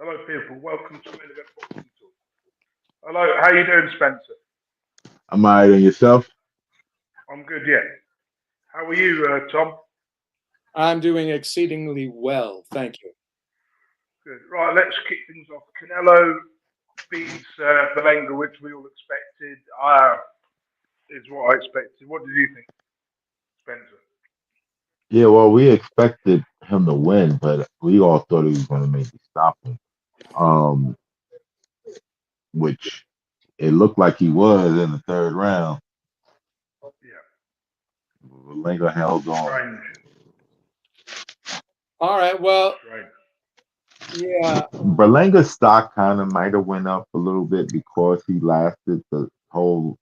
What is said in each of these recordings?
Hello, people. Welcome to Main Event Boxing Talk. Hello, how you doing, Spencer? I'm all right on yourself. I'm good, yeah. How are you, Tom? I'm doing exceedingly well, thank you. Good. Right, let's kick things off. Canelo beats Belenga, which we all expected. Is what I expected. What did you think, Spencer? Yeah, well, we expected him to win, but we all thought he was going to maybe stop him. Um, which it looked like he was in the third round. Yeah, Malenga held on. strange, All right, well, strange. yeah, Berlanga's stock kind of might have went up a little bit because he lasted the whole,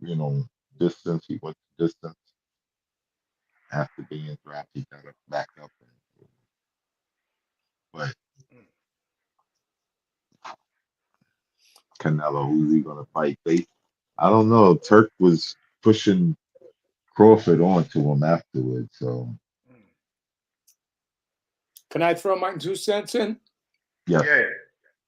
you know, distance. He went the distance after being dropped. He got it back up. But Mm. Canelo, who's he going to fight? I don't know. Turk was pushing Crawford onto him afterwards. So Mm. can I throw my 2 cents in? yes, Yeah,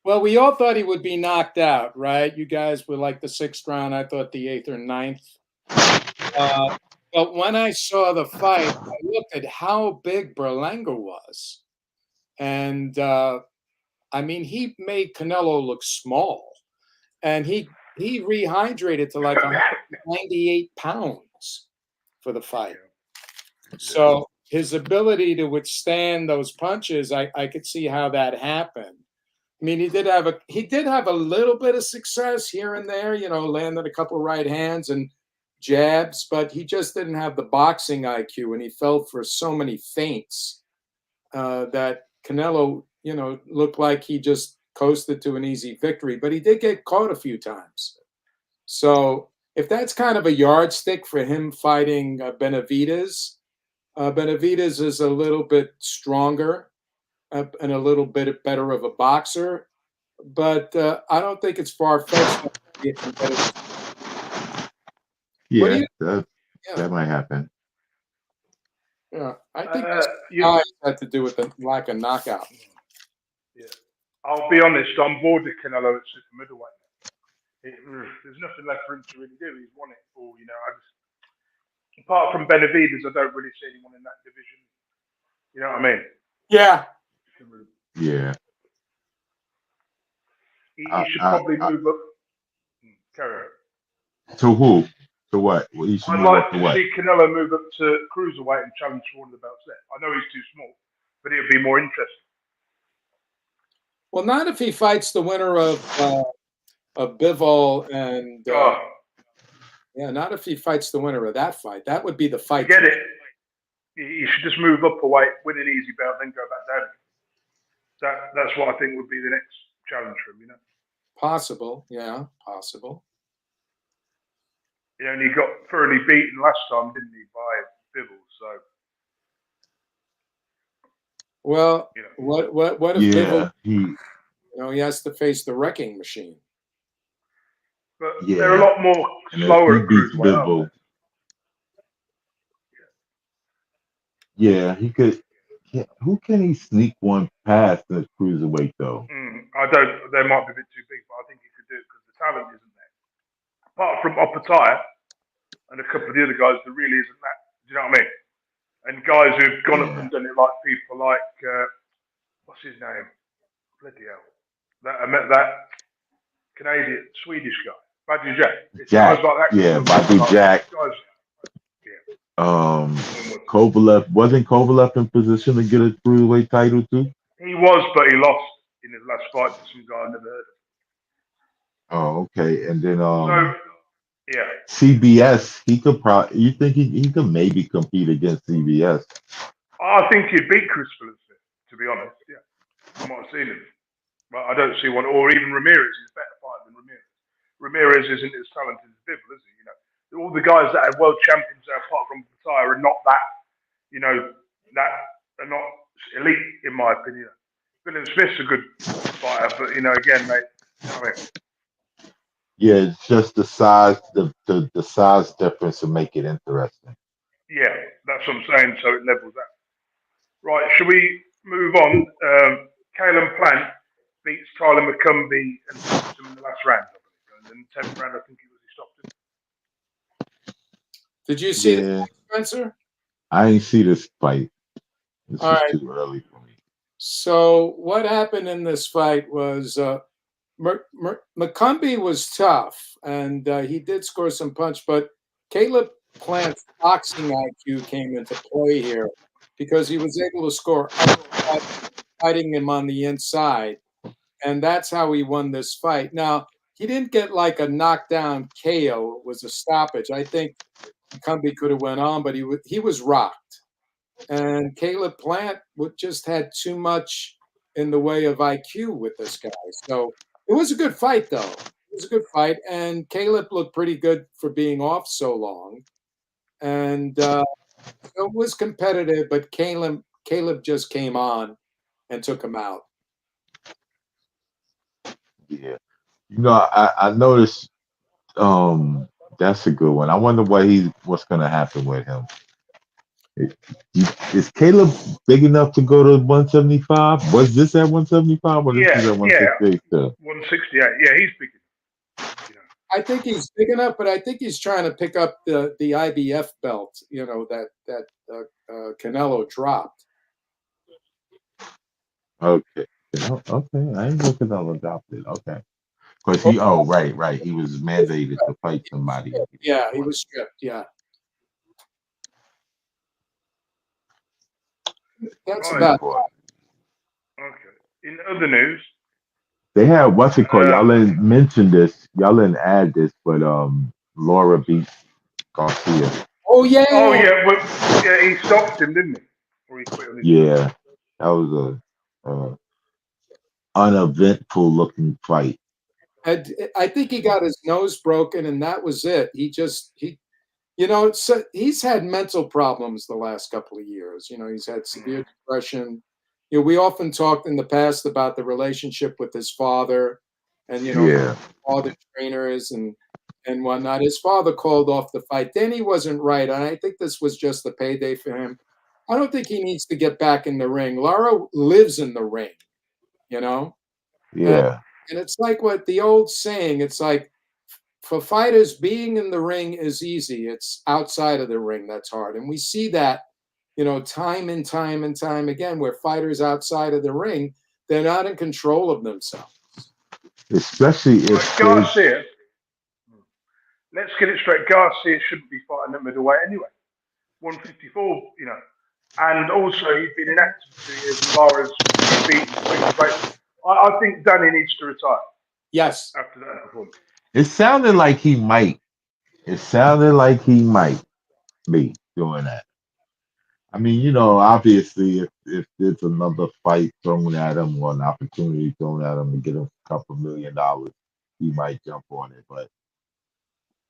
Well, we all thought he would be knocked out, right? You guys were like the sixth round. I thought the eighth or ninth. Uh, but when I saw the fight, I looked at how big Berlanga was. And I mean, he made Canelo look small. And he rehydrated to like 198 pounds for the fight. So his ability to withstand those punches, I could see how that happened. I mean, he did have a little bit of success here and there, landed a couple of right hands and jabs, but he just didn't have the boxing IQ, and he fell for so many feints that Canelo, looked like he just coasted to an easy victory. But he did get caught a few times. So if that's kind of a yardstick for him fighting Benavidez, Benavidez is a little bit stronger and a little bit better of a boxer, but I don't think it's far fetched to be a competitive. What do yeah, you? Yeah, that might happen. yeah. I think this you, size had to do with the lack of knockout. yeah. I'll be honest. I'm bored of Canelo at super middleweight. There's nothing left for him to really do. He's won it all, you know. Apart from Benavidez, I don't really see anyone in that division. You know what I mean? Yeah, Yeah, He I, should I, probably I, move up. Carry on. to who? To what? Well, he should I'd move like up to to what? see Canelo move up to cruiserweight and challenge for one of the belts there. I know he's too small, but it would be more interesting. well, not if he fights the winner of Bivol and Oh, yeah, not if he fights the winner of that fight. That would be the fight. forget it. He should just move up a weight, win an easy belt, then go back down. That's what I think would be the next challenge for him. You know, Possible, yeah, possible. he only got thoroughly beaten last time, didn't he, by Bivol? So Well, you know, what if Bivol? Yeah, He has to face the wrecking machine. but they're a yeah, lot more and if he slower at beats cruiserweight, aren't Bivol, yeah, he could. Who can he sneak one past in the cruiserweight though? they? I don't. They might be a bit too big, but I think he could do it because the talent isn't there. Apart from Opataya and a couple of the other guys, there really isn't that. Do you know what I mean? And guys who've gone up Yeah, and done it, like people like what's his name? Bloody hell! That I met that Canadian Swedish guy, Badger Jack. It's guys Jack. like that can Yeah, come in. Badu Like Jack. guys, yeah, onwards. Kovalev wasn't Kovalev in position to get a cruiserweight title too. He was, but he lost in his last fight to some guy I never heard of. Oh, okay. And then So yeah, CBS, he could probably. You think he could maybe compete against CBS? I think he'd beat Chris Phillips. To be honest, yeah, from what I've seen him, but I don't see one. Or even Ramirez is a better fighter than Ramirez. Ramirez isn't as talented as Bivol, is he? You know, all the guys that are world champions, apart from Bataya, are not that. You know, that are not elite in my opinion. William Smith's a good fighter, but you know, again, mate, I mean, Yeah, it's just the size, the size difference to make it interesting. yeah, that's what I'm saying. So it levels out. Right, shall we move on? Caleb Plant beats Tyler McCumbee and stops him in the last round. And then 10th round, I think it was, he stopped him. Did you see Yeah, the Spencer? I ain't see this fight. This All is right. too early for me. So what happened in this fight was McCumbee was tough, and he did score some punch, but Caleb Plant's boxing IQ came into play here because he was able to score uppercut, fighting him on the inside, and that's how he won this fight. Now, he didn't get like a knockdown KO; it was a stoppage. I think McCumbee could have went on, but he was rocked. And Caleb Plant just had too much in the way of IQ with this guy. So it was a good fight, though. It was a good fight, and Caleb looked pretty good for being off so long. And it was competitive, but Caleb just came on and took him out. Yeah, I noticed. That's a good one. I wonder what's gonna happen with him. Is, is Caleb big enough to go to 175? Was this at 175 or this Yeah, is at yeah, 168 still? 168. Yeah, he's big. You know. I think he's big enough, but I think he's trying to pick up the IBF belt. That Canelo dropped. Okay. Okay. I ain't looking at adopted. Okay. Because right. He was mandated to fight somebody. Yeah, he was stripped. Yeah, that's Right. about. Okay. In other news, They had what's it called? Y'all um, didn't mention this. Y'all didn't add this, but Laura beat Garcia. Oh oh yeah, yeah, but yeah, he stopped him, didn't he? Or he quit on his own. Yeah, that was a uneventful looking fight. I think he got his nose broken, and that was it. So he's had mental problems the last couple of years. He's had severe depression. We often talked in the past about the relationship with his father, and Yeah, father trainers and whatnot. His father called off the fight. Then he wasn't right, and I think this was just a payday for him. I don't think he needs to get back in the ring. Lara lives in the ring, you know, and, yeah. and it's like what the old saying. It's like for fighters, being in the ring is easy. It's outside of the ring that's hard. And we see that, time and time and time again, where fighters outside of the ring, they're not in control of themselves. Especially Like if they, Garcia, let's get it straight. Garcia shouldn't be fighting at middleweight anyway. 154, and also he's been inactive for 2 years, and Lara's, beaten Queen's Plate. I think Danny needs to retire Yes. after that performance. it sounded like he might. It sounded like he might be doing that. I mean, obviously, if there's another fight thrown at him or an opportunity thrown at him to get him a couple $1 million, he might jump on it. But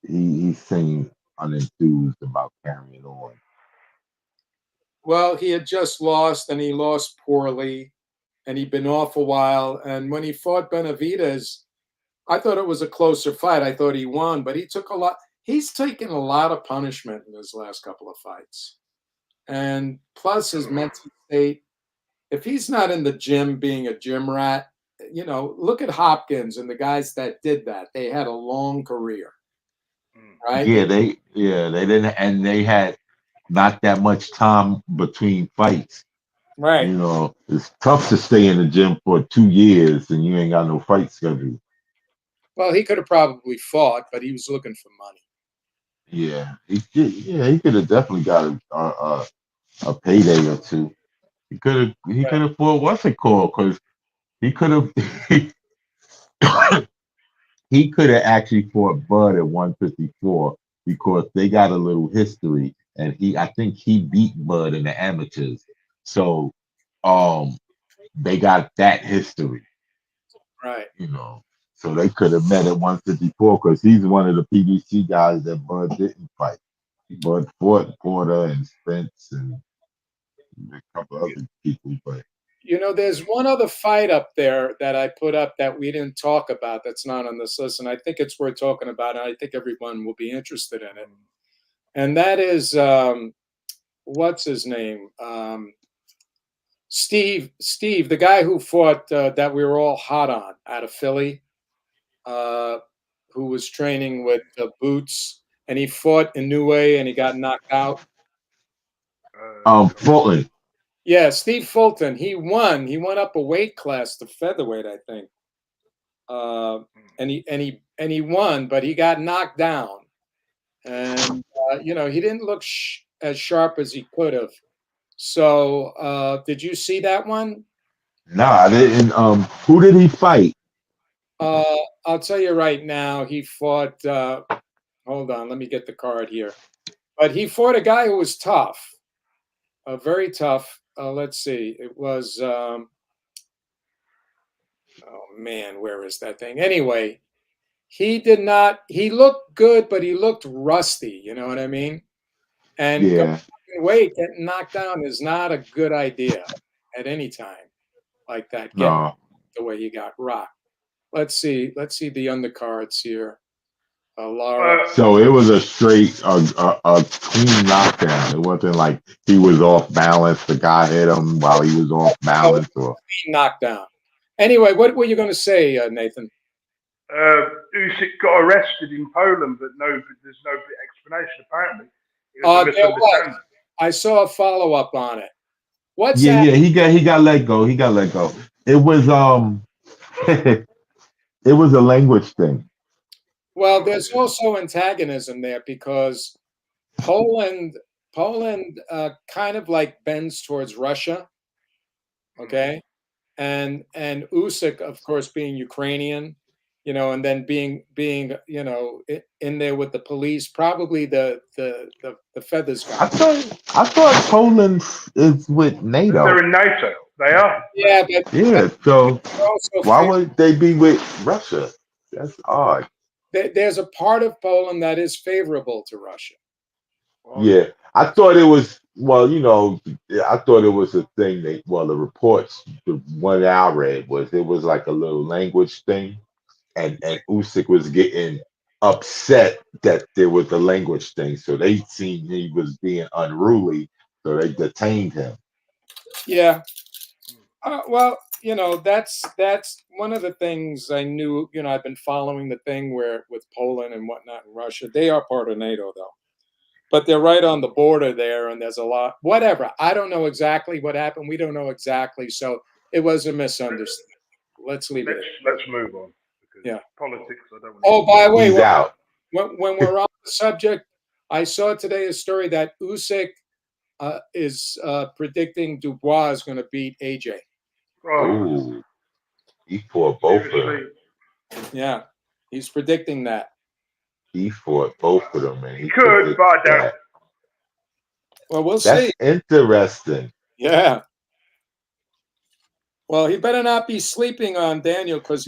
he seemed unenthused about carrying on. Well, he had just lost, and he lost poorly, and he'd been off a while. And when he fought Benavidez, I thought it was a closer fight. I thought he won, but he took a lot. He's taken a lot of punishment in his last couple of fights. And plus his mental state. If he's not in the gym being a gym rat, look at Hopkins and the guys that did that. They had a long career, right? They didn't, and they had not that much time between fights. Right. It's tough to stay in the gym for 2 years and you ain't got no fight schedule. Well, he could have probably fought, but he was looking for money. Yeah, he did. Yeah, he could have definitely got a payday or two. He could have fought what's it called? Because he could have he could have actually fought Bud at 154 because they got a little history, and I think he beat Bud in the amateurs, so they got that history, Right. So they could have met at 154 because he's one of the PBC guys that Bud didn't fight. Bud fought Porter and Spence and a couple other people, but There's one other fight up there that I put up that we didn't talk about that's not on this list, and I think it's worth talking about, and I think everyone will be interested in it. And that is what's his name? Steve, the guy who fought that we were all hot on out of Philly, who was training with Boots, and he fought Inoue and he got knocked out. Fulton. Yeah, Steve Fulton. He won. He went up a weight class to featherweight, I think. And he won, but he got knocked down, and he didn't look as sharp as he could have. So, did you see that one? No, I didn't. Who did he fight? I'll tell you right now. He fought. Hold on, let me get the card here. But he fought a guy who was tough, very tough. Let's see. It was. Oh man, where is that thing? Anyway, he did not. He looked good, but he looked rusty. You know what I mean? And going weight, getting knocked down is not a good idea at any time like that. No. The way he got rocked. Let's see the undercards here. So it was a straight, a clean knockdown. It wasn't like he was off balance. The guy hit him while he was off balance, or knockdown. Anyway, what were you going to say, Nathan? Usyk got arrested in Poland, but there's no explanation. Apparently, it was a misunderstanding. I saw a follow up on it. What's that? Yeah, he got let go. He got let go. It was it was a language thing. Well, there's also antagonism there because Poland kind of like bends towards Russia, okay, and Usyk, of course, being Ukrainian, and then being in there with the police, probably the feathers guy. I thought Poland is with NATO. They're in NATO. They are. Yeah, but so why would they be with Russia? That's odd. There's a part of Poland that is favorable to Russia. Yeah, I thought it was. Well, I thought it was a thing that. Well, the reports, the one I read was it was like a little language thing, and Usyk was getting upset that there was a language thing, so they seen he was being unruly, so they detained him. Yeah. Well, that's one of the things I knew. I've been following the thing where with Poland and whatnot in Russia. They are part of NATO, though, but they're right on the border there, and there's a lot. Whatever. I don't know exactly what happened. We don't know exactly. So it was a misunderstanding. Let's leave it. Let's move on. Yeah. Politics. I don't want. Oh, by the way, He's out. When we're on the subject, I saw today a story that Usyk is predicting Dubois is going to beat AJ. Oh, he fought both of them. Yeah, he's predicting that. He fought both of them, and he could, but I doubt. Well, we'll see. That's interesting. Yeah. Well, he better not be sleeping on Daniel because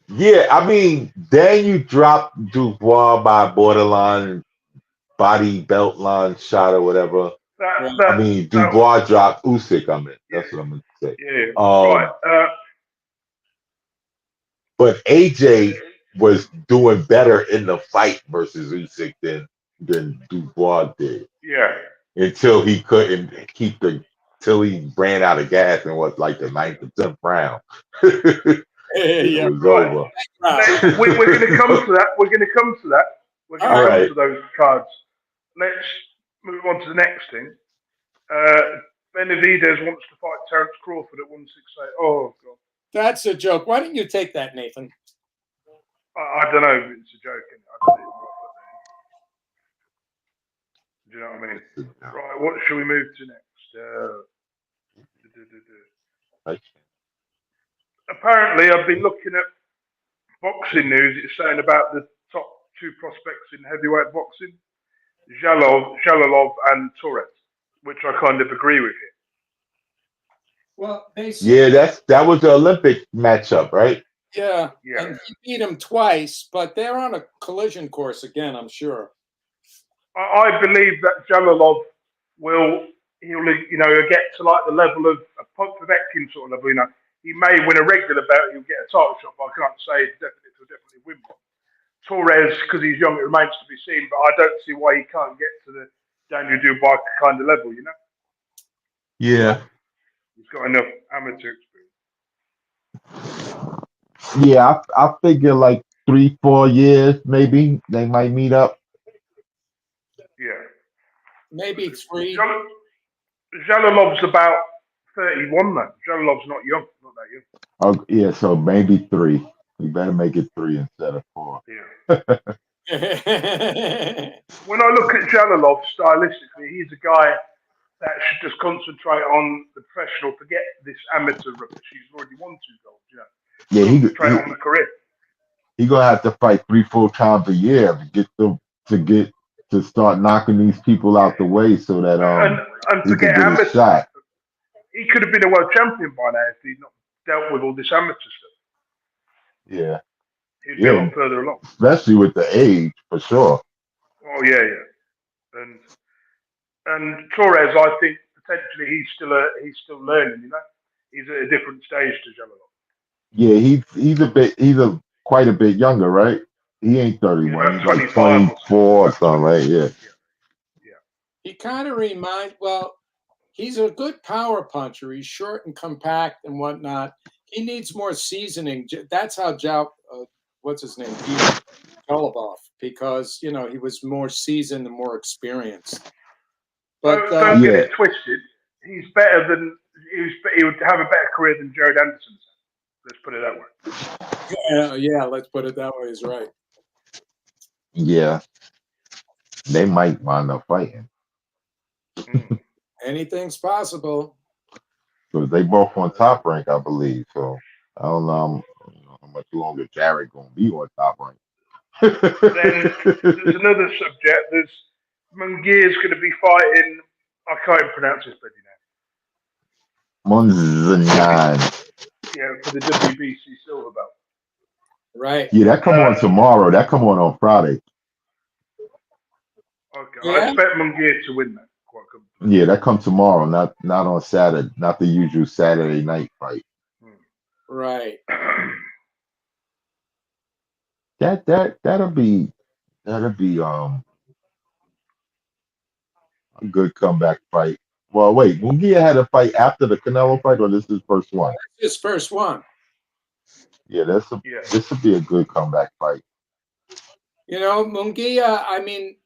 yeah, I mean, Daniel dropped Dubois by borderline body belt line shot or whatever. I mean, Dubois dropped Usyk. That's what I'm going to say. Yeah, right. But AJ was doing better in the fight versus Usyk than Dubois did. Yeah. Until he couldn't till he ran out of gas and was like the 9th or 10th round. It was over. We're going to come to that. We're going to come to that. We're going to come to those cards. Let's move on to the next thing. Benavidez wants to fight Terence Crawford at 168. Oh, God. That's a joke. Why don't you take that, Nathan? I don't know if it's a joke. Do you know what I mean? Right, what should we move to next? Apparently, I've been looking at boxing news. It's saying about the top 2 prospects in heavyweight boxing, Zhalilov and Torres, which I kind of agree with here. Well, that was the Olympic matchup, right? Yeah, and he beat him twice, but they're on a collision course again, I'm sure. I believe that Zhalilov he'll get to like the level of a Povetkin sort of level. He may win a regular bout, he'll get a title shot, but I can't say he'll definitely win one. Torres, because he's young, it remains to be seen, but I don't see why he can't get to the Daniel Dubois kind of level, Yeah. He's got enough amateur experience. Yeah, I figure like 3, 4 years maybe they might meet up. Yeah. Maybe 3. Zhalelov's about 31, man. Zhalelov's not young, not that young. Oh yeah, so maybe 3. You better make it 3 instead of 4. Yeah. When I look at Zhalilov stylistically, he's a guy that should just concentrate on the professional, forget this amateur rubbish. He's already won 2 golds, you know. Yeah, Concentrate on the career. he gonna have to fight 3, 4 times a year to start knocking these people out the way so that And he could forget get his amateur. shot. He could have been a world champion by now if he'd not dealt with all this amateur stuff. Yeah. He'd be a lot further along. Especially with the age, for sure. Oh yeah, yeah. And Torres, I think potentially he's still learning. You know, he's at a different stage to Zhalilov. Yeah, he's quite a bit younger, right? He ain't 31. He's He's about like 25 24 or something, right? Yeah. Yeah. He kind of he's a good power puncher. He's short and compact and whatnot. He needs more seasoning. That's how what's his name? Golubov, because he was more seasoned and more experienced. But don't get it twisted. He's better than he would have a better career than Jared Anderson. Let's put it that way. Yeah, let's put it that way. Is right. Yeah, they might wind up fighting. Anything's possible. Because they both on Top Rank, I believe. So I don't know how much longer Jared gonna be on Top Rank. Then there's another subject. There's Mungir's going to be fighting. I can't even pronounce his bloody name. Munzanan. Yeah, for the WBC silver belt. Right. Yeah, that come on tomorrow. That come on Friday. Okay, yeah. I expect Mungir to win that. Quite comfortably. Yeah, that comes tomorrow, not on Saturday, not the usual Saturday night fight. Right. That'll be a good comeback fight. Well, wait, Munguia had a fight after the Canelo fight, or this is his first one? His first one. Yeah, this would be a good comeback fight. Munguia, I mean,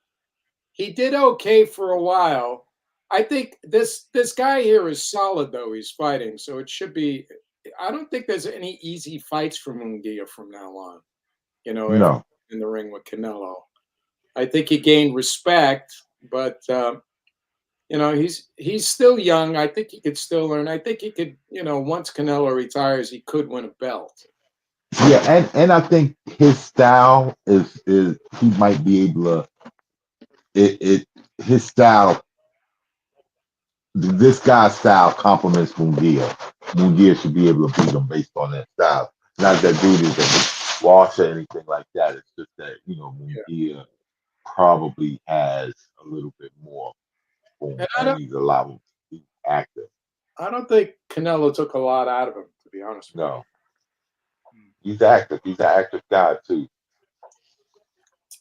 he did okay for a while. I think this guy here is solid, though. He's fighting, so it should be. I don't think there's any easy fights for Munguia from now on. No. In the ring with Canelo, I think he gained respect, but he's still young. I think he could still learn. I think he could. Once Canelo retires, he could win a belt. Yeah, and I think his style is he might be able to. His style. This guy's style complements Munguia. Munguia should be able to beat him based on that style. Not that dude is a wash or anything like that. It's just that Munguia probably has a little bit more. And he's a lot more active. I don't think Canelo took a lot out of him, to be honest with you. No. He's active. He's an active guy too.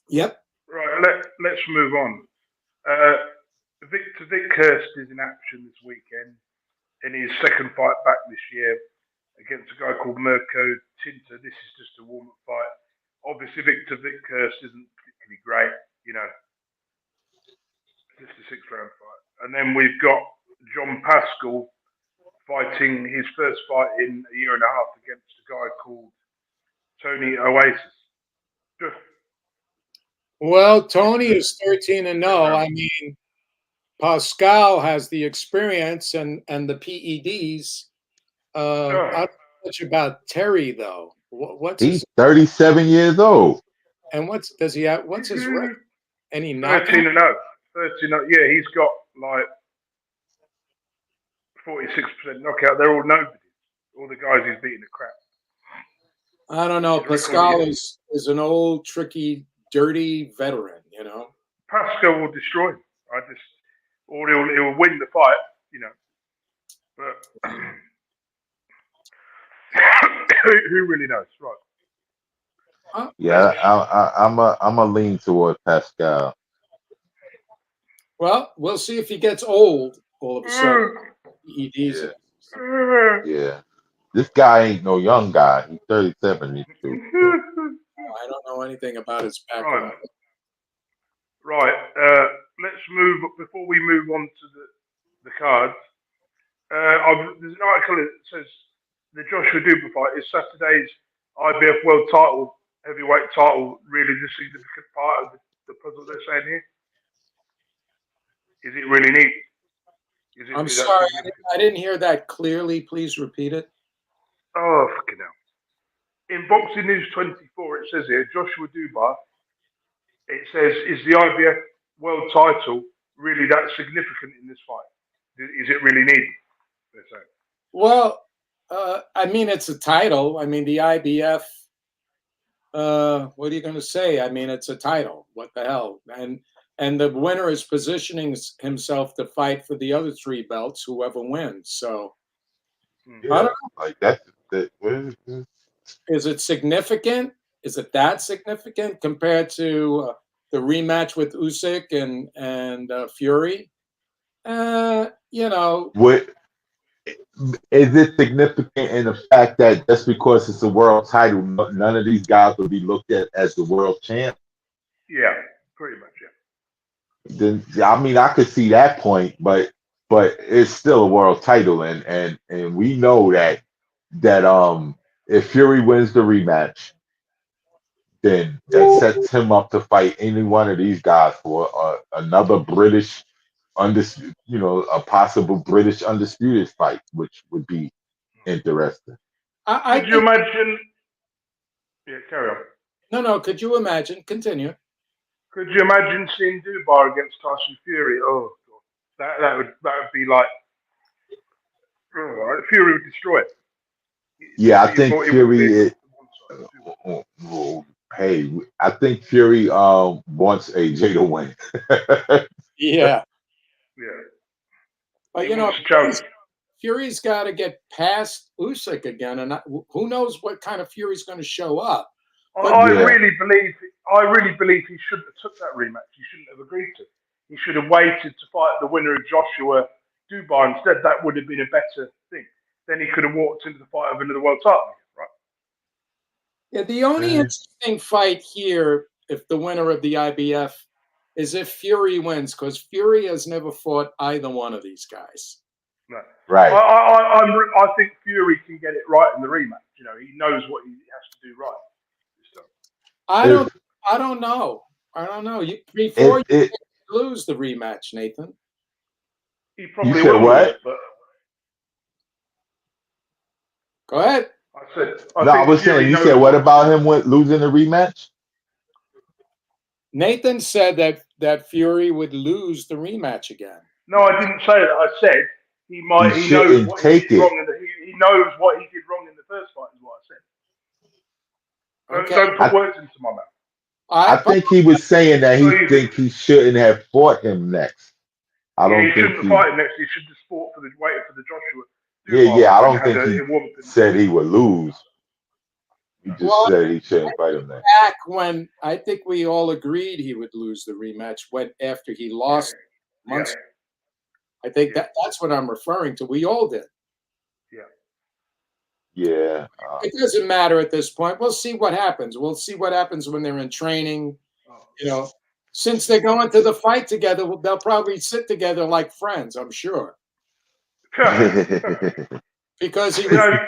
Yep. Right. Let's move on. Vic Hurst is in action this weekend in his second fight back this year against a guy called Mirko Tinter. This is just a warm-up fight. Obviously, Vic Hurst isn't particularly great, It's just a 6-round fight. And then we've got John Pascal fighting his first fight in a year and a half against a guy called Tony Oasis. Well, Tony is 13-0. I mean, Pascal has the experience and the PEDs. I don't know much about Terry though. He's 37 years old. And what's his record? Any 13-0. 13-0. Yeah, he's got like 46% knockout. They're all nobodies. All the guys he's beating are crap. I don't know. Pascal is an old, tricky, dirty veteran. Pascal will destroy him. Or he'll win the fight. But who really knows, right? Yeah, I'm a lean toward Pascal. Well, we'll see if he gets old all of a sudden. PEDs. Yeah. This guy ain't no young guy. He's 37. He's too. So. I don't know anything about his background. Right. Right. Let's move before we move on to the cards. There's an article that says the Joshua Dubois fight is Saturday's IBF World Title heavyweight title. Really, the significant part of the puzzle they're saying here. Is it really needed? I'm Is that sorry, significant? I didn't hear that clearly. Please repeat it. Oh, fucking hell. In Boxing News 24, it says here, Joshua Dubois, it says, is the IBF world title really that significant in this fight? Is it really needed? They're saying. Well, I mean, it's a title. I mean, the IBF, what are you going to say? I mean, it's a title. What the hell? And the winner is positioning himself to fight for the other 3 belts, whoever wins. So, Yeah, I don't know. like that's that. What is this? Is it significant? Is it that significant compared to the rematch with Usyk and Fury? You know, What is it significant in the fact that just because it's a world title, none of these guys will be looked at as the world champ? Yeah, pretty much, yeah. Then I mean, I could see that point, but it's still a world title, and we know that if Fury wins the rematch, then that sets him up to fight any one of these guys for another British undisputed, a possible British undisputed fight, which would be interesting. I Could you think imagine? Yeah, carry on. no. Could you imagine? Continue. Could you imagine seeing Dubois against Tyson Fury? Oh, God. That would be like Fury would destroy it. Yeah, I But think it wouldn't be Fury. against one Hey, I think Fury wants AJ to win. Yeah, side. Yeah, but he you know, wants to challenge. Fury's got to get past Usyk again, and who knows what kind of Fury's going to show up. But I Yeah, really believe. I really believe he shouldn't have took that rematch. He shouldn't have agreed to. He should have waited to fight the winner of Joshua Dubois instead. That would have been a better thing. Then he could have walked into the fight of another world title, right? yeah, the only eh, interesting fight here, if the winner of the IBF, is if Fury wins, because Fury has never fought either one of these guys. No, right. I think Fury can get it right in the rematch. You know, he knows what he has to do right this time. I don't, If I don't know. I don't know. Before if you it, lose the rematch, Nathan. He you probably said will lose, what? but Go ahead. I No, I think was saying. Fury You said knows what what to about do. him with losing the rematch? Nathan said that Fury would lose the rematch again. No, I didn't say that. I said he He might. He knows shouldn't what he take did it. wrong in the. He knows what he did wrong in the first fight. Is what I said. Okay. Don't put I words into my mouth. I think he was saying that So he think he shouldn't have fought him next. I yeah, he don't think shouldn't have he. fight next. He should have fought for the waited for the Joshua Yeah, Dubois yeah. I one and don't had think he a warm up in the said second. he would lose. He No. just Well, said he shouldn't fight him next. back when I think we all agreed he would lose the rematch when after he Yeah, lost yeah, months. I think yeah, that's what I'm referring to. We all did. yeah. Yeah. It doesn't matter at this point. We'll see what happens. We'll see what happens when they're in training. Oh. You know, since they're going to the fight together, they'll probably sit together like friends. I'm sure because You know,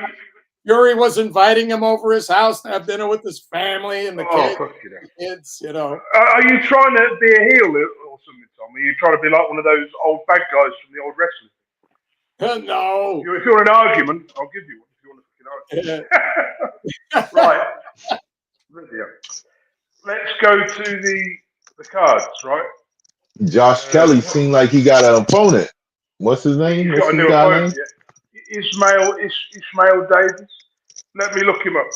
Fury was inviting him over his house to have dinner with his family and the oh fuck you know. kids. You know, Are you trying to be a heel or something, Tom? Are you trying to be like one of those old bad guys from the old wrestlers? no. If you want an argument, I'll give you one. If you want a fucking argument, right? Yeah. Let's go to the cards, right? Josh Kelly Uh, seemed like he got an opponent. What's his name? he's What's got a his new guy opponent. name? Yeah. Ismail Davis. Let me look him up.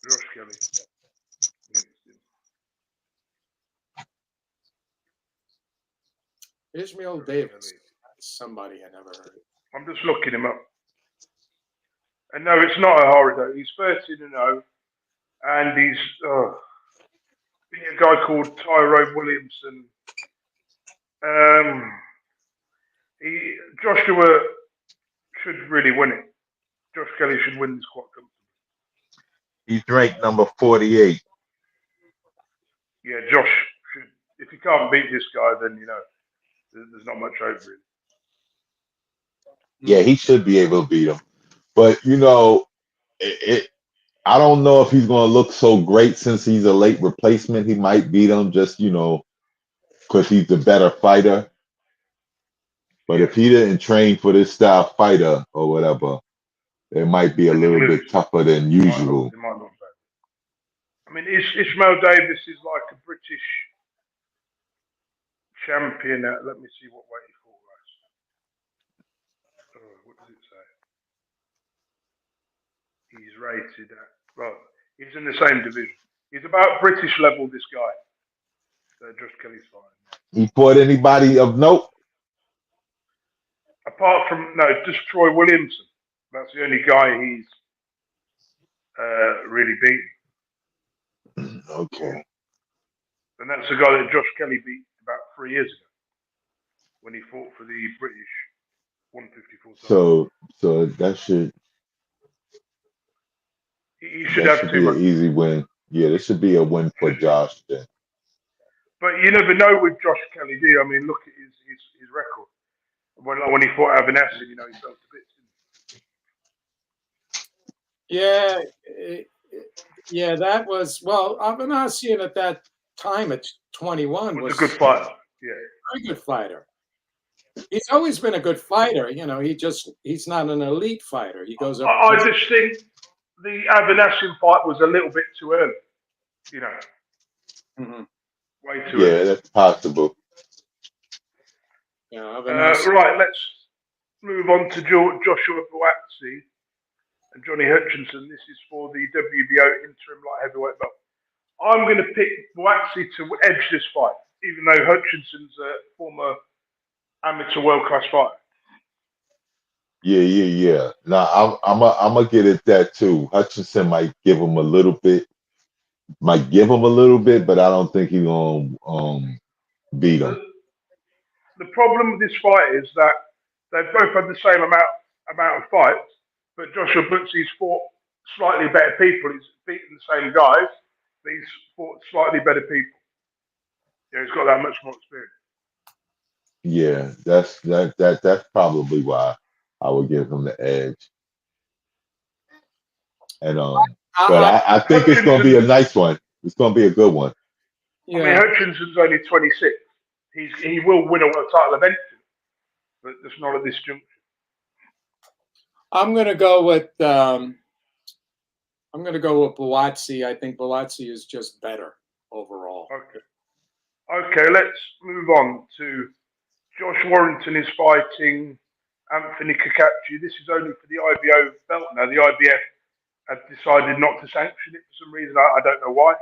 Josh Kelly. Ishmael Josh Davis. Kelly. Somebody I never heard. I'm just looking him up. And no, it's not a horror. He's 13-0, and he's a guy called Tyrone Williamson. Um, Joshua should really win it. Josh Kelly should win this quite comfortably. He's ranked number 48. Yeah, Josh should. If he can't beat this guy, then there's not much hope really. Yeah, he should be able to beat him. But I don't know if he's going to look so great since he's a late replacement. He might beat him just because he's the better fighter. But if he didn't train for this style fighter or whatever, it might be a little bit tougher than usual. It might look bad. I mean, Ishmael Davis is like a British champion. Let me see what weight he fought last. What does it say? He's rated at, well, he's in the same division. He's about British level, this guy. Josh Kelly's fighting. He fought anybody of note? Apart from, just Troy Williamson. That's the only guy he's really beaten. Okay. And that's the guy that Josh Kelly beat about 3 years ago when he fought for the British 154 title. So that should he should have be an easy win. Yeah, this should be a win for Josh then. But you never know with Josh Kelly, do you? I mean, look at his record. When he fought Avanassi, he fell to bits. Yeah, that was, well, Avanassi at that time at 21 was a good fighter. Yeah, very good fighter. He's always been a good fighter. He's not an elite fighter. He goes up. I just think the Avanassi fight was a little bit too early. Mm-hmm. Way too early. Yeah, that's possible. Yeah, right, let's move on to Joshua Dubois and Johnny Hutchinson. This is for the WBO interim light heavyweight belt. I'm going to pick Dubois to edge this fight, even though Hutchinson's a former amateur world-class fighter. Yeah. Now I'm gonna get at that too. Hutchinson might give him a little bit, but I don't think he's gonna beat him. The problem with this fight is that they've both had the same amount of fights, but Joshua Dubois fought slightly better people. He's beaten the same guys, but he's fought slightly better people. He's got that much more experience. Yeah, that's probably why I would give him the edge. And but I think it's gonna be a nice one. It's gonna be a good one. Yeah. I mean, Hutchinson's only 26. He will win a world title eventually, but just not at this juncture. I'm gonna go with Buatsi. I think Buatsi is just better overall. Okay, let's move on to Josh Warrington is fighting Anthony Cacace. This is only for the IBO belt now. The IBF have decided not to sanction it for some reason. I don't know why.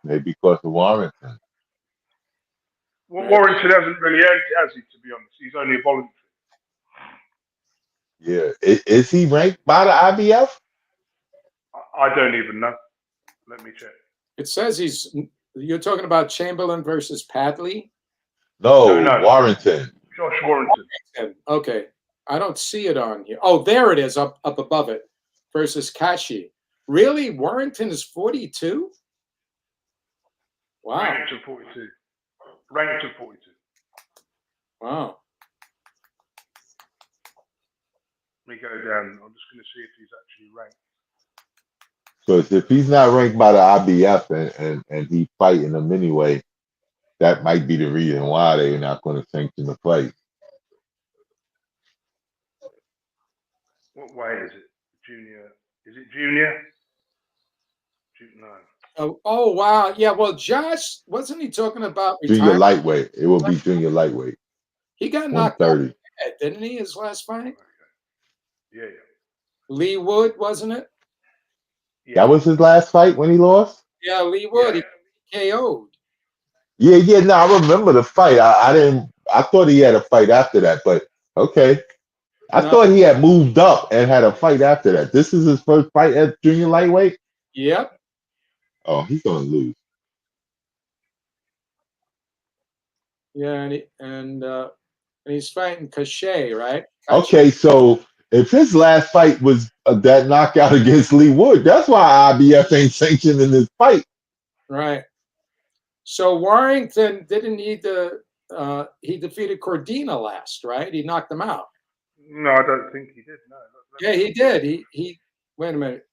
Maybe because of Warrington. Well, Warrington hasn't really earned it, has he, to be honest? He's only a voluntary. Yeah. Is he ranked by the IBF? I don't even know. Let me check. It says you're talking about Chamberlain versus Padley? No, Warrington. Josh Warrington. Okay. I don't see it on here. Oh, there it is, up above it. Versus Kashi. Really? Warrington is 42? Wow. Ranked to 42. Ranked to 42. Wow. Let me go down. I'm just going to see if he's actually ranked. Because if he's not ranked by the IBF and he's fighting them anyway, that might be the reason why they're not going to sanction the fight. What weight is it? Junior? Is it junior? No. Oh wow. Yeah, well, Josh, wasn't he talking about junior lightweight? It will be junior lightweight. He got knocked out, didn't he, his last fight? Okay. Yeah. Lee Wood, wasn't it? Yeah. That was his last fight when he lost? Yeah, Lee Wood. Yeah. He KO'd. Yeah. No, I remember the fight. I thought he had a fight after that, but okay. I thought he had moved up and had a fight after that. This is his first fight at junior lightweight? Yep. Oh, he's going to lose. Yeah, and and he's fighting Cachet, right? Okay, so if his last fight was that knockout against Lee Wood, that's why IBF ain't sanctioning this fight. Right. So Warrington didn't he defeated Cordina last, right? He knocked him out. No, I don't think he did. No. Yeah, he did. He wait a minute.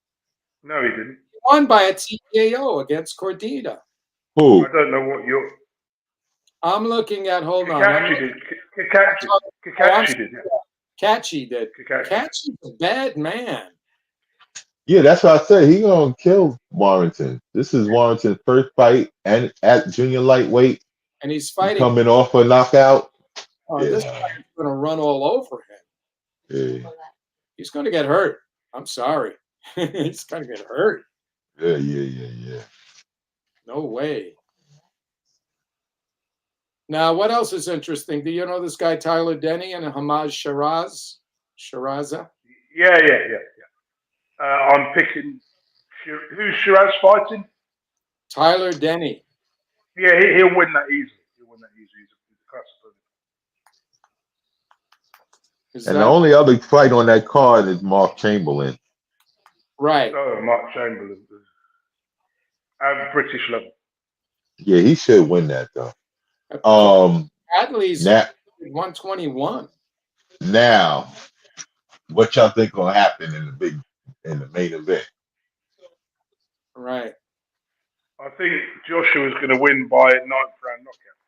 No, he didn't. He won by a TKO against Cordina. Who? I don't know what you're. I'm looking at. Hold on. Kakashi did. Kakashi did. Yeah. Kachi did. Kachi's a bad man. Yeah, that's what I said. He gonna kill Warrington. This is Warrington's first fight and at junior lightweight, and he's fighting coming off a knockout. This guy's gonna run all over him. Yeah. He's gonna get hurt. I'm sorry. He's gonna get hurt. Yeah. No way. Now, what else is interesting? Do you know this guy Tyler Denny and Hamaz Shiraza? Yeah. I'm picking. Who's Shiraz fighting? Tyler Denny. Yeah, he'll win that easily. He's a class opponent. And the only other fight on that card is Mark Chamberlain. Right. Oh, Mark Chamberlain. At British level. Yeah, he should win that though. Bradley's 121. Now, what y'all think gonna happen in the main event? Right. I think Joshua's going to win by 9th round knockout.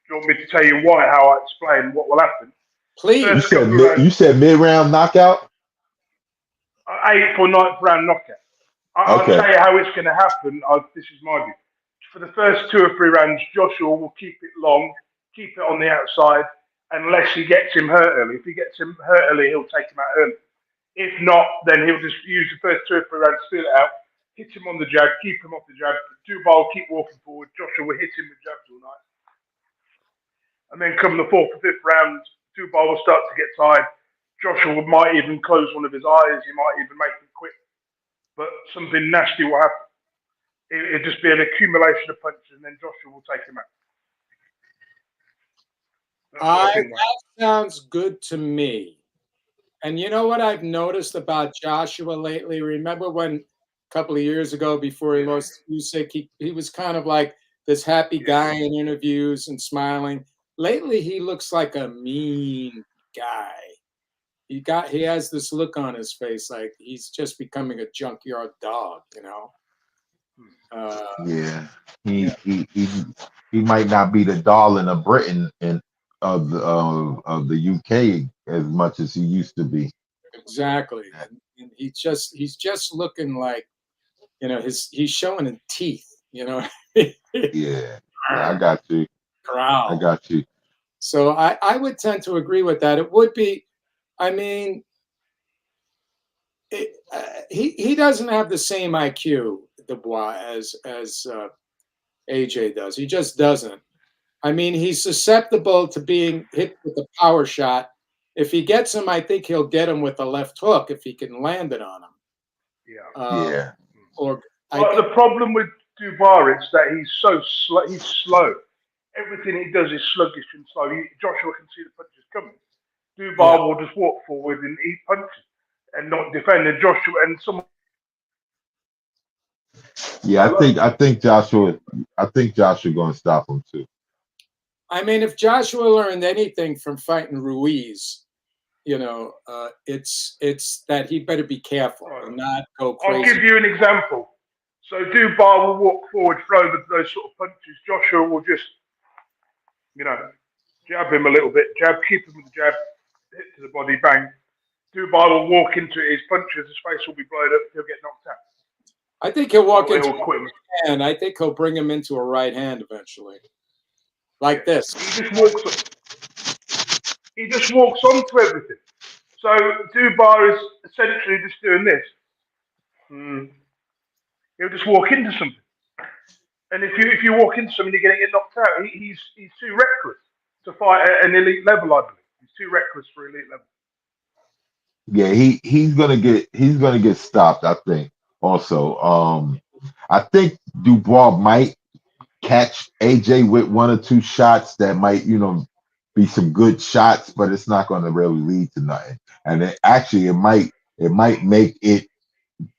Do you want me to tell you why? How I explain what will happen? Please. You said mid-round knockout? 8th or 9th round knockout. I'll tell you how it's going to happen. This is my view. For the first 2 or 3 rounds, Joshua will keep it long, keep it on the outside, unless he gets him hurt early. If he gets him hurt early, he'll take him out early. If not, then he'll just use the first 2 or 3 rounds, feel it out, hit him on the jab, keep him off the jab. Dubois will keep walking forward. Joshua will hit him with jabs all night. And then come the 4th or 5th round, Dubois will start to get tired. Joshua might even close one of his eyes. He might even make him quit. But something nasty will happen. It'll just be an accumulation of punches, and then Joshua will take him out. That sounds good to me. And you know what I've noticed about Joshua lately? Remember when a couple of years ago, before he lost Usyk, he was kind of like this happy guy in interviews and smiling. Lately, he looks like a mean guy. He has this look on his face like he's just becoming a junkyard dog, you know. He might not be the darling of Britain and of the UK as much as he used to be. Exactly. And he's just looking like, you know, he's showing his teeth, you know. Yeah, I got you. Growl. I got you. So I would tend to agree with that. It would be, I mean, he doesn't have the same IQ, Dubois, as AJ does. He just doesn't. I mean, he's susceptible to being hit with a power shot. If he gets him, I think he'll get him with the left hook if he can land it on him. Yeah. The problem with Dubois is that he's so slow. He's slow. Everything he does is sluggish and slow. Joshua can see the punches coming. Dubois will just walk forward and eat punches and not defend. And Joshua and someone. Yeah, I think Joshua going to stop him too. I mean, if Joshua learned anything from fighting Ruiz, you know, it's that he better be careful and not go crazy. I'll give you an example. So Dubois will walk forward, throw those sort of punches. Joshua will just, you know, jab him a little bit, keep him with the jab, hit to the body, bang. Dubois will walk into his punches, his face will be blown up, he'll get knocked out. I think he'll walk into a right hand. I think he'll bring him into a right hand eventually. Like this. He just walks onto everything. So Dubois is essentially just doing this. He'll just walk into something. And if you walk into something, you're going to get knocked out. He's too reckless to fight at an elite level, I believe. He's too reckless for elite level. Yeah, he's gonna get stopped, I think. Also, I think Dubois might catch AJ with 1 or 2 shots that might, you know, be some good shots, but it's not going to really lead to nothing. And it might make it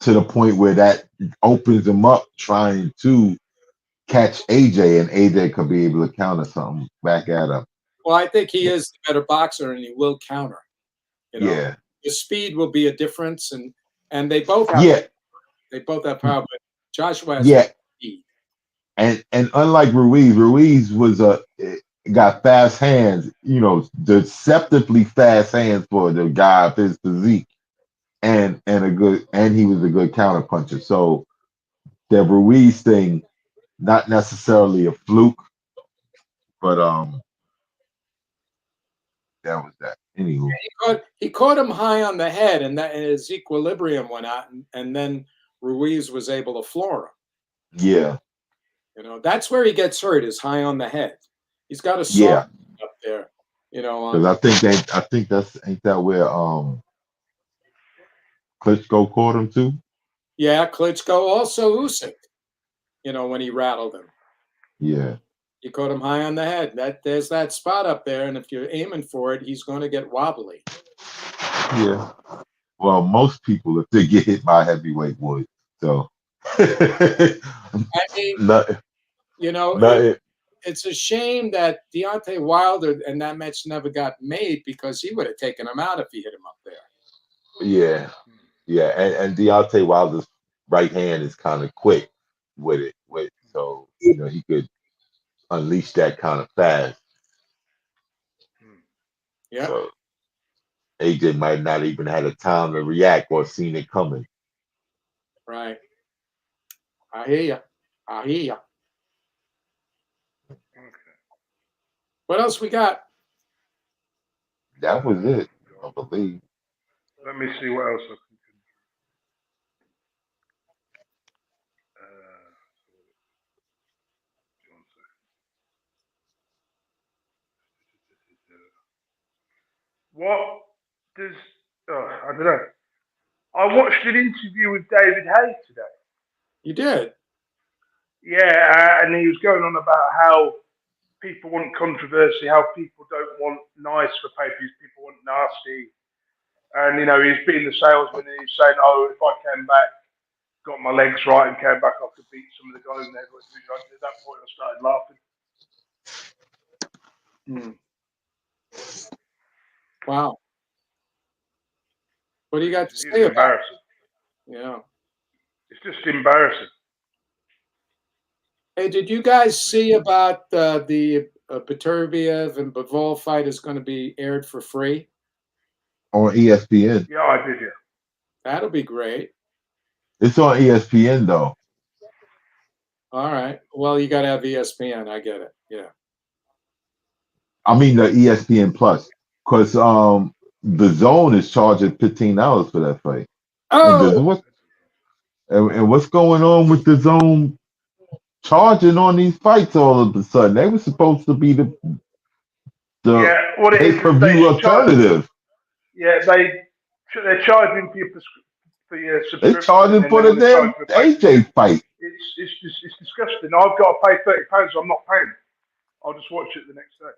to the point where that opens him up trying to catch AJ, and AJ could be able to counter something back at him. Well, I think he is the better boxer, and he will counter. You know, Yeah, the speed will be a difference, and they both have yeah, power, but Joshua has yeah. speed. And unlike Ruiz was got fast hands, deceptively fast hands for the guy of his physique, and he was a good counter puncher. So the Ruiz thing, not necessarily a fluke, but that was that. Anywho, He caught him high on the head, and his equilibrium went out, and then Ruiz was able to floor him. yeah, That's where he gets hurt, is high on the head. He's got a yeah, soft up there. because I think that's ain't that where Klitschko caught him too. Yeah, Klitschko, also Usyk. When he rattled him. Yeah, You caught him high on the head. There's that spot up there, and if you're aiming for it, he's going to get wobbly. yeah. Well, most people, if they get hit by a heavyweight, would. So, I mean, not, it's a shame that Deontay Wilder and that match never got made, because he would have taken him out if he hit him up there. yeah, yeah. And Deontay Wilder's right hand is kind of quick with it, so he could unleash that kind of fast. Yeah. So AJ might not even had a time to react or seen it coming. Right. I hear you. Okay. What else we got? That was it, I believe. Let me see what else I can do. One second. What does? I don't know. I watched an interview with David Hay today. You did. Yeah, and he was going on about how people want controversy, how people don't want nice for pay-per-views, people want nasty. And he's being the salesman, and he's saying, "Oh, if I came back, got my legs right, and came back, I could beat some of the guys in the heavyweight division." At that point, I started laughing. Wow. What do you got to say It's about embarrassing. it? Yeah. It's just embarrassing. Hey, did you guys see about the Beterbiev and Bivol fight is going to be aired for free On ESPN? Yeah, I did. Yeah. That'll be great. It's on ESPN though. All right. Well, you got to have ESPN. I get it. Yeah. I mean the ESPN Plus, because the Zone is charging $15 for that fight. Oh. And what's going on with the Zone charging on these fights all of a sudden? They were supposed to be the what it is, pay-per-view alternative. They're charging for your subscription. They're charging for the damn AJ fight. It's disgusting. I've got to pay £30. I'm not paying. I'll just watch it the next day.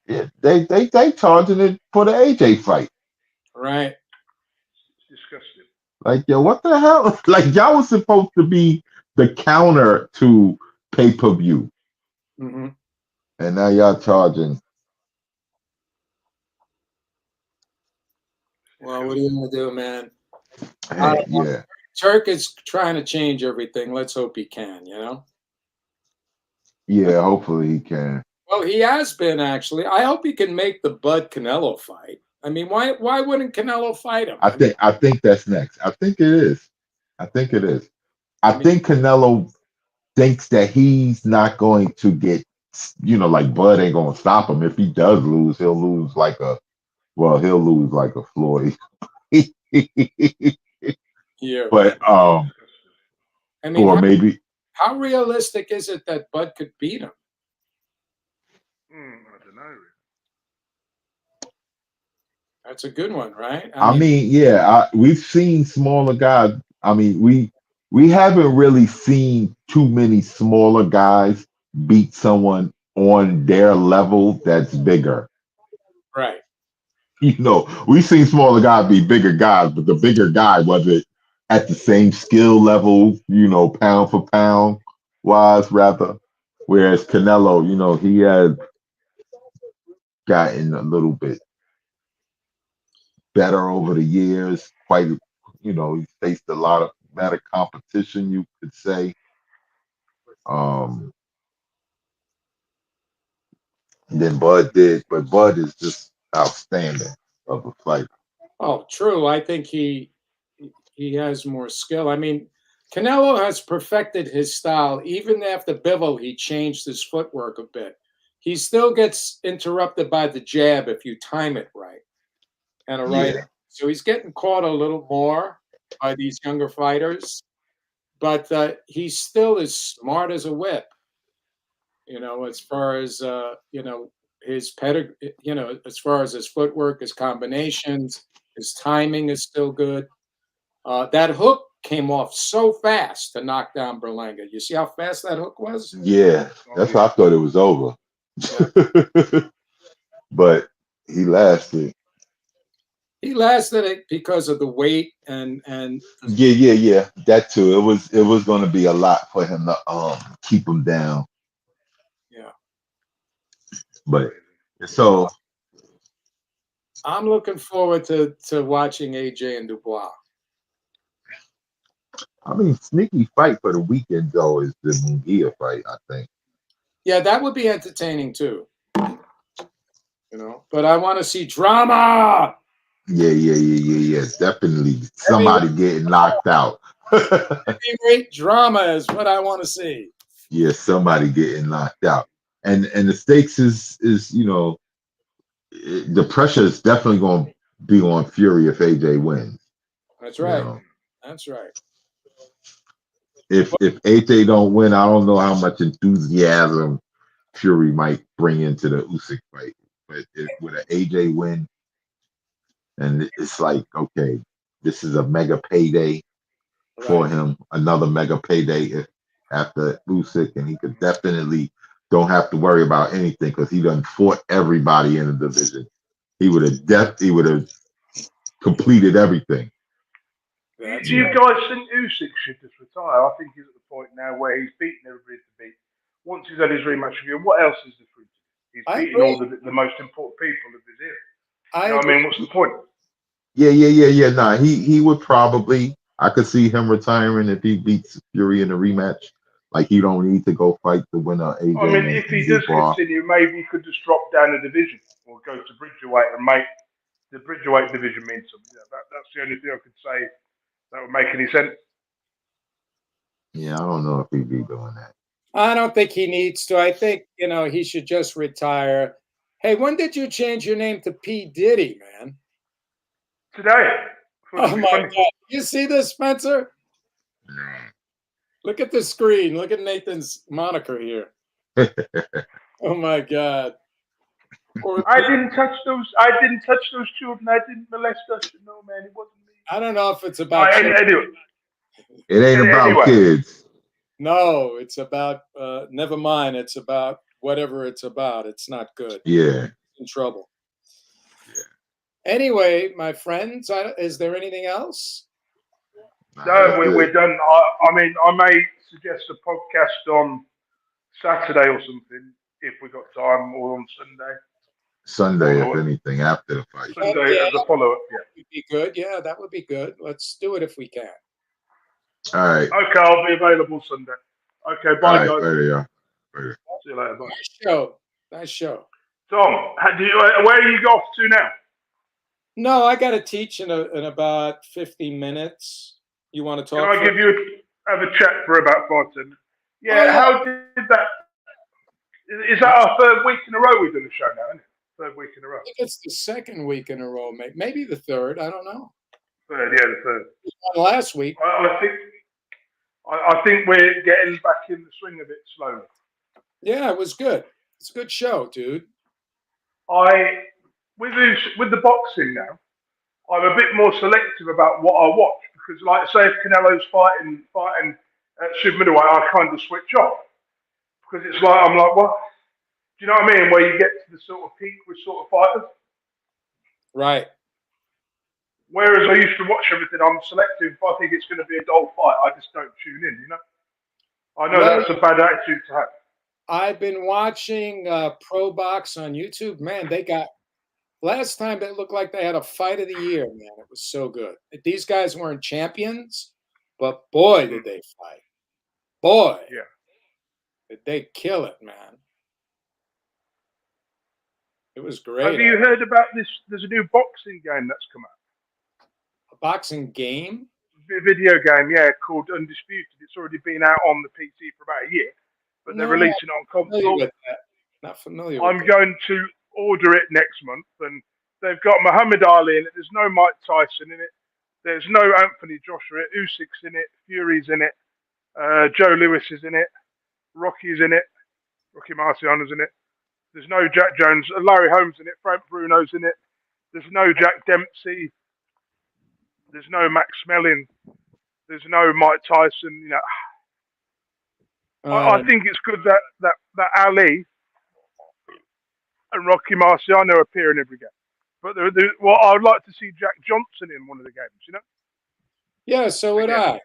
Yeah, they charging it for the AJ fight. Right. It's disgusting. Like, yo, what the hell? Like, y'all was supposed to be the counter to pay-per-view. Mm-hmm. And now y'all charging. Well, what are you going to do, man? Hey, yeah. Turk is trying to change everything. Let's hope he can, Yeah, hopefully he can. Well, he has been, actually. I hope he can make the Bud Canelo fight. I mean, why wouldn't Canelo fight him? I think that's next. I think it is. I think Canelo thinks that he's not going to get, like Bud ain't going to stop him. If he does lose, he'll lose like a Floyd. Yeah. But I mean, or maybe how realistic is it that Bud could beat him? I don't know. That's a good one, right? I mean, yeah, we've seen smaller guys. I mean, we haven't really seen too many smaller guys beat someone on their level that's bigger. Right. You know, we've seen smaller guys be bigger guys, but the bigger guy wasn't at the same skill level, you know, pound for pound wise, rather. Whereas Canelo, you know, he had gotten a little bit better over the years. Quite, you know, he faced a lot of better competition, you could say. Um, than Bud did, but Bud is just outstanding of a fighter. Oh, true. I think he has more skill. I mean, Canelo has perfected his style. Even after Bivol, he changed his footwork a bit. He still gets interrupted by the jab if you time it right and a right. Yeah, So he's getting caught a little more by these younger fighters, but he's still as smart as a whip. You know, as far as his pedigree, as far as his footwork, his combinations, his timing is still good. That hook came off so fast to knock down Berlanga. You see how fast that hook was? yeah. Oh That's why I yeah. thought it was over. Yeah. But he lasted. He lasted it because of the weight and Yeah. That too. It was going to be a lot for him to keep him down. yeah. But Crazy. so I'm looking forward to watching AJ and Dubois. I mean, sneaky fight for the weekend though is the Munguia fight. I think. Yeah, that would be entertaining too. But I want to see drama. Yeah. Definitely Heavyweight, somebody getting knocked out. heavyweight drama is what I want to see. Yeah, somebody getting knocked out. And the stakes is you know the pressure is definitely going to be on Fury if AJ wins. That's You right. know, That's right. if AJ don't win, I don't know how much enthusiasm Fury might bring into the Usyk fight. But with an AJ win, and it's like, okay, this is a mega payday for Right. him, another mega payday after Usyk, and he could definitely don't have to worry about anything because he done fought everybody in the division. He would have completed everything. That's Do you right. guys think Usyk should just retire? I think he's at the point now where he's beaten everybody to beat. Once he's had his rematch review, what else is there for him to do? He's I beaten all agree. the most important people of his era. I You know what I agree. mean? What's the point? Yeah. Nah, he would probably. I could see him retiring if he beats Fury in a rematch. Like he don't need to go fight the winner I AJ mean, if and he does Dubois. continue, maybe he could just drop down a division or go to Bridgerweight and make the Bridgerweight division mean something. Yeah, that's the only thing I could say that would make any sense. Yeah, I don't know if he'd be doing that. I don't think he needs to. I think, he should just retire. Hey, when did you change your name to P. Diddy, man? Today, I thought Oh it'd be my funny. God. You see this, Spencer? Look at the screen. Look at Nathan's moniker here. Oh my God. Poor I P. didn't touch those. I didn't touch those children. I didn't molest us. No, man, it wasn't me. I don't know if it's All about right, children. anyway, It ain't about anyway, kids. No, it's about, never mind. It's about whatever it's about. It's not good. Yeah. In trouble. Anyway, my friends, is there anything else? Nah, no, that's we're good. done. I mean, I may suggest a podcast on Saturday or something if we got time, or on Sunday. Sunday, if Follow up. anything, after the fight. Oh, Sunday yeah, as a follow up. Yeah. would be good. Yeah, that would be good. Let's do it if we can. All right. Okay, I'll be available Sunday. Okay, All bye right. guys. Later, y'all. Later. See you later. Bye. Nice show. Nice show. Tom, where are you off to now? No, I got to teach in about 50 minutes. You want to Can talk I for? give you have a chat for about 5 10? Oh Yeah. yeah, How did that? Is that our third week in a row we've done a show now? Isn't it? Third week in a row. I think it's the second week in a row, maybe the third. I don't know. Third, yeah, the third. Last week. I think we're getting back in the swing of it slowly. Yeah, it was good. It's a good show, dude. I with the boxing now, I'm a bit more selective about what I watch because, like, say if Canelo's fighting at super middleweight, I kind of switch off because it's like I'm like, what? Do you know what I mean? Where you get to the sort of peak with sort of fighters. Right. Whereas I used to watch everything, I'm selective. If I think it's going to be a dull fight, I just don't tune in. I know Well, that's a bad attitude to have. I've been watching Pro Box on YouTube. Man, they got last time it looked like they had a fight of the year. Man, it was so good. These guys weren't champions, but boy, did they fight! Boy, Yeah. did they kill it, man! It was Have great. you heard about this? There's a new boxing game that's come out. A boxing game? A video game, yeah, called Undisputed. It's already been out on the PC for about a year, but they're No, releasing it on not familiar console. with that. Not familiar I'm with that. going to order it next month, and they've got Muhammad Ali in it. There's no Mike Tyson in it. There's no Anthony Joshua. Usyk's in it. Fury's in it. Joe Lewis is in it. Rocky's in it. Rocky Marciano's in it. There's no Jack Jones. Larry Holmes in it. Frank Bruno's in it. There's no Jack Dempsey. There's no Max Mellin. There's no Mike Tyson. I think it's good that Ali and Rocky Marciano appear in every game. But I would like to see Jack Johnson in one of the games. Yeah, so would Again.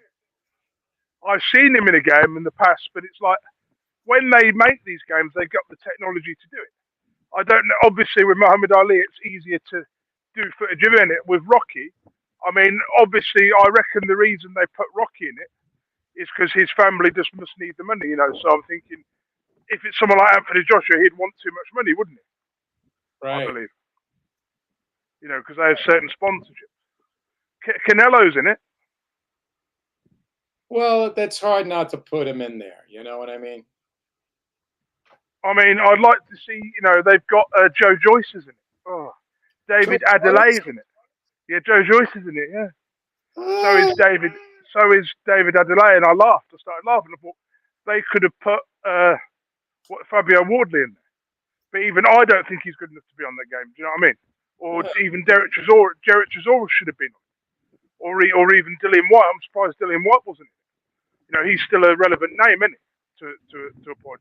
I. I've seen him in a game in the past, but it's like when they make these games, they've got the technology to do it. I don't know. Obviously, with Muhammad Ali, it's easier to do footage of it. With Rocky, I mean, obviously, I reckon the reason they put Rocky in it is because his family just must need the money. So I'm thinking, if it's someone like Anthony Joshua, he'd want too much money, wouldn't he? Right. I believe. Because they have certain sponsorships. Canelo's in it. Well, that's hard not to put him in there. You know what I mean? I mean, I'd like to see, they've got Joe Joyce is in it. Oh, David Adelaide's in it. Yeah, Joe Joyce is in it, yeah. So is David Adelaide, and I laughed. I started laughing. I thought they could have put Fabio Wardley in there. But even I don't think he's good enough to be on that game. Do you know what I mean? Or even Derek Chisora should have been on. Or even Dillian White. I'm surprised Dillian White wasn't in. He's still a relevant name, isn't he? To a point,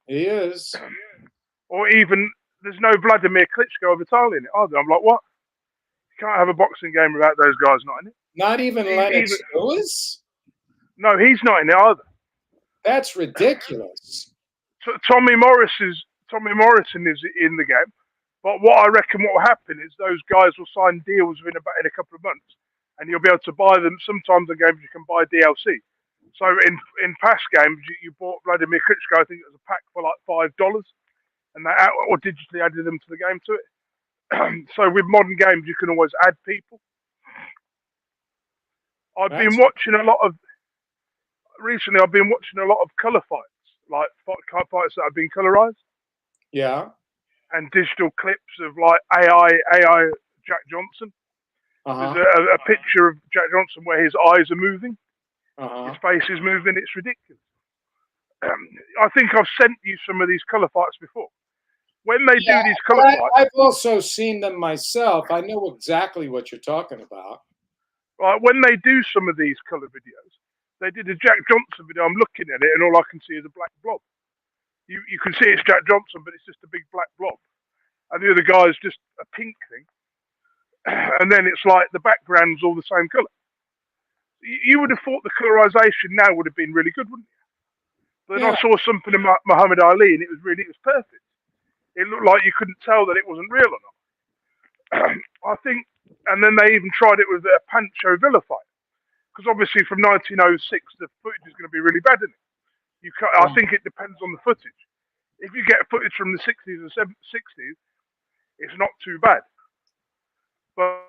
He is. Or even there's no Vladimir Klitschko of Italia in it either. I'm like, what? You can't have a boxing game without those guys not in it. Not even Lennox Lewis? No, he's not in it either. That's ridiculous. So Tommy Morrison is in the game, but what I reckon what will happen is those guys will sign deals in a couple of months, and you'll be able to buy them. Sometimes in games you can buy DLC. So in past games you bought Vladimir Klitschko. I think it was a pack for like $5, and they or digitally added them to the game to it. So with modern games you can always add people. I've been watching a lot of colour fights, like fights that have been colourized. Yeah. And digital clips of like AI Jack Johnson. There's a picture of Jack Johnson where his eyes are moving, his face is moving. It's ridiculous. I think I've sent you some of these colour fights before. When they do these colour fights, I've also seen them myself. I know exactly what you're talking about. Right, when they do some of these colour videos, they did a Jack Johnson video. I'm looking at it, and all I can see is a black blob. You can see it's Jack Johnson, but it's just a big black blob. And the other guy is just a pink thing. And then it's like the background's all the same colour. You would have thought the colorization now would have been really good, wouldn't you? But then I saw something of Muhammad Ali, and it was perfect. It looked like you couldn't tell that it wasn't real or not. I think, and then they even tried it with a Pancho Villa fight. Because obviously from 1906, the footage is going to be really bad, isn't it? I think it depends on the footage. If you get footage from the 60s and 60s, it's not too bad. But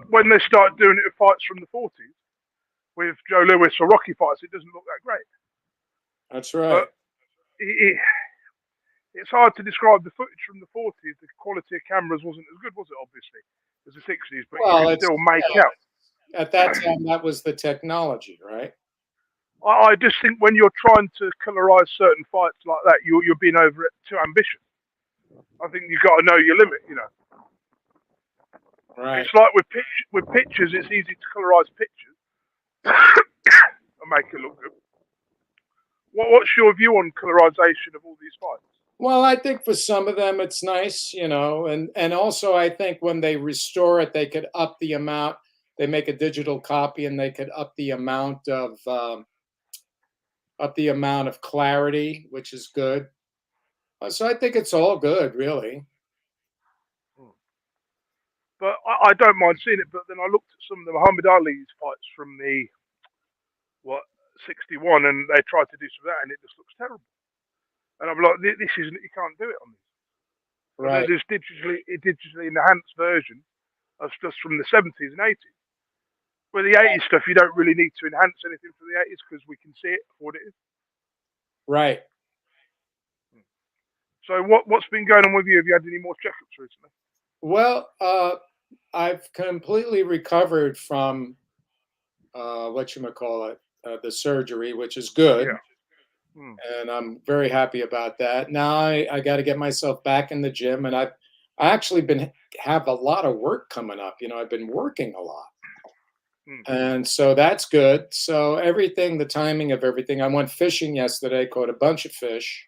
when they start doing it with fights from the 40s, with Joe Lewis or Rocky fights, it doesn't look that great. That's right. But it's hard to describe the footage from the 40s. The quality of cameras wasn't as good, was it, obviously, as the 60s, but you could still make out. At that time, that was the technology, right? I just think when you're trying to colorize certain fights like that, you're being over it too ambitious. I think you've got to know your limit, Right. It's like with pictures, it's easy to colorize pictures and make it look good. What's your view on colorization of all these fights? Well, I think for some of them it's nice, and also I think when they restore it, they could up the amount. They make a digital copy, and they could up the amount of clarity, which is good. So I think it's all good, really. Hmm. But I don't mind seeing it. But then I looked at some of the Muhammad Ali's fights from the what 61, and they tried to do some of that, and it just looks terrible. And I'm like, this isn't. You can't do it on this. But Right, there's digitally enhanced version of stuff from the 70s and 80s. With the 80s stuff, you don't really need to enhance anything from the 80s because we can see it for what it is. right. So what's been going on with you? Have you had any more checkups recently? Well, I've completely recovered from what you call it, the surgery, which is good, Yeah. Hmm. and I'm very happy about that. Now I got to get myself back in the gym, and I actually been have a lot of work coming up. I've been working a lot. Hmm. And so that's good. So everything, the timing of everything. I went fishing yesterday, caught a bunch of fish,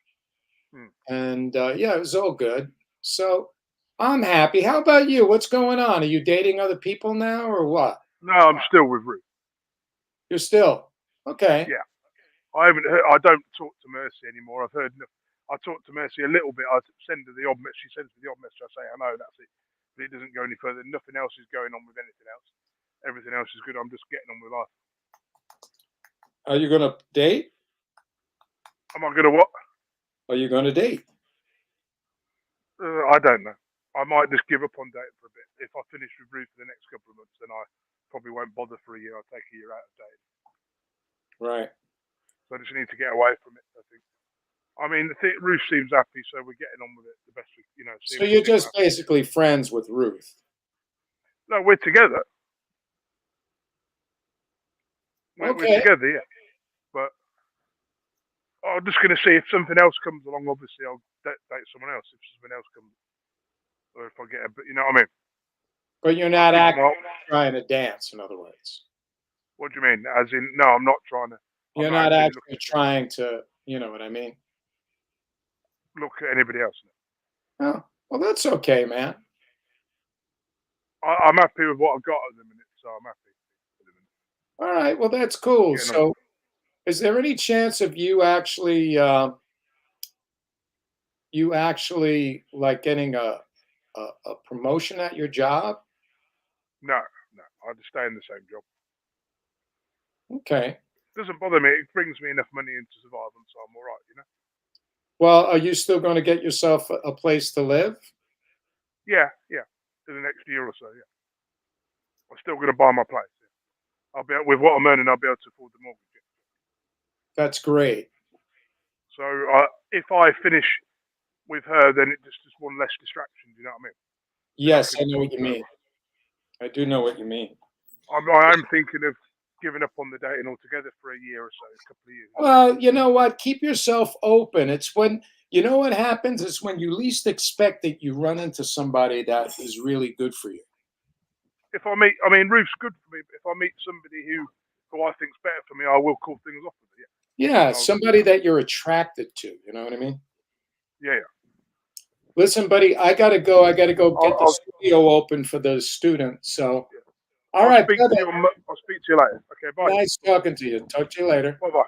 Hmm. and yeah, it was all good. So I'm happy. How about you? What's going on? Are you dating other people now, or what? No, I'm still with Ruth. You're still okay. Yeah. I haven't heard. I don't talk to Mercy anymore. I've heard. I talk to Mercy a little bit. I send her the odd message. She sends me the odd message. I say hello. That's it. But it doesn't go any further. Nothing else is going on with anything else. Everything else is good. I'm just getting on with life. Are you going to date? Am I gonna what? Are you going to date? I don't know. I might just give up on dating for a bit. If I finish with Ruth for the next couple of months, then I probably won't bother for a year. I'll take a year out of dating. Right. So I just need to get away from it. I think. I mean, Ruth seems happy, so we're getting on with it the best we, So seeing you're what just happens. basically friends with Ruth. No, we're together. We're Okay. together, yeah. But I'm just going to see if something else comes along. Obviously, I'll date someone else if something else comes, or if I get a bit. You know what I mean? But you're I'll not keep actively my. trying to dance, in other words. What do you mean? As in, no, I'm not trying to. I'm You're not not actually actually looking to trying to, you know what I mean? look at anybody else. Oh, well, that's okay, man. I'm happy with what I've got at the minute, so I'm happy. At the minute. All right. Well, that's cool. Getting on. So, is there any chance of you actually like getting a promotion at your job? No, no, I just stay in the same job. Okay. Doesn't bother me. It brings me enough money in to survive, and so I'm all right. Well, are you still going to get yourself a place to live? Yeah, yeah. In the next year or so, yeah. I'm still going to buy my place. Yeah. I'll be with what I'm earning. I'll be able to afford the mortgage. Yeah. That's great. So if I finish with her, then it just is one less distraction. Do you know what I mean? Then I Yes, I can know talk what you to her. mean. I do know what you mean. I'm thinking of giving up on the dating altogether for a year or so, a couple of years. Well, you know what? Keep yourself open. It's when you know what happens is when you least expect it, you run into somebody that is really good for you. If I meet, I mean, Ruth's good for me. But if I meet somebody who I think's better for me, I will call things off with her. Yeah. Yeah, I'll, somebody that you're attracted to. You know what I mean? yeah, yeah. Listen, buddy, I gotta go. I gotta go get the I'll, studio open for the students. So, yeah. all right, brother. I'll speak to you later. Okay, bye. Nice talking to you. Talk to you later. Bye bye.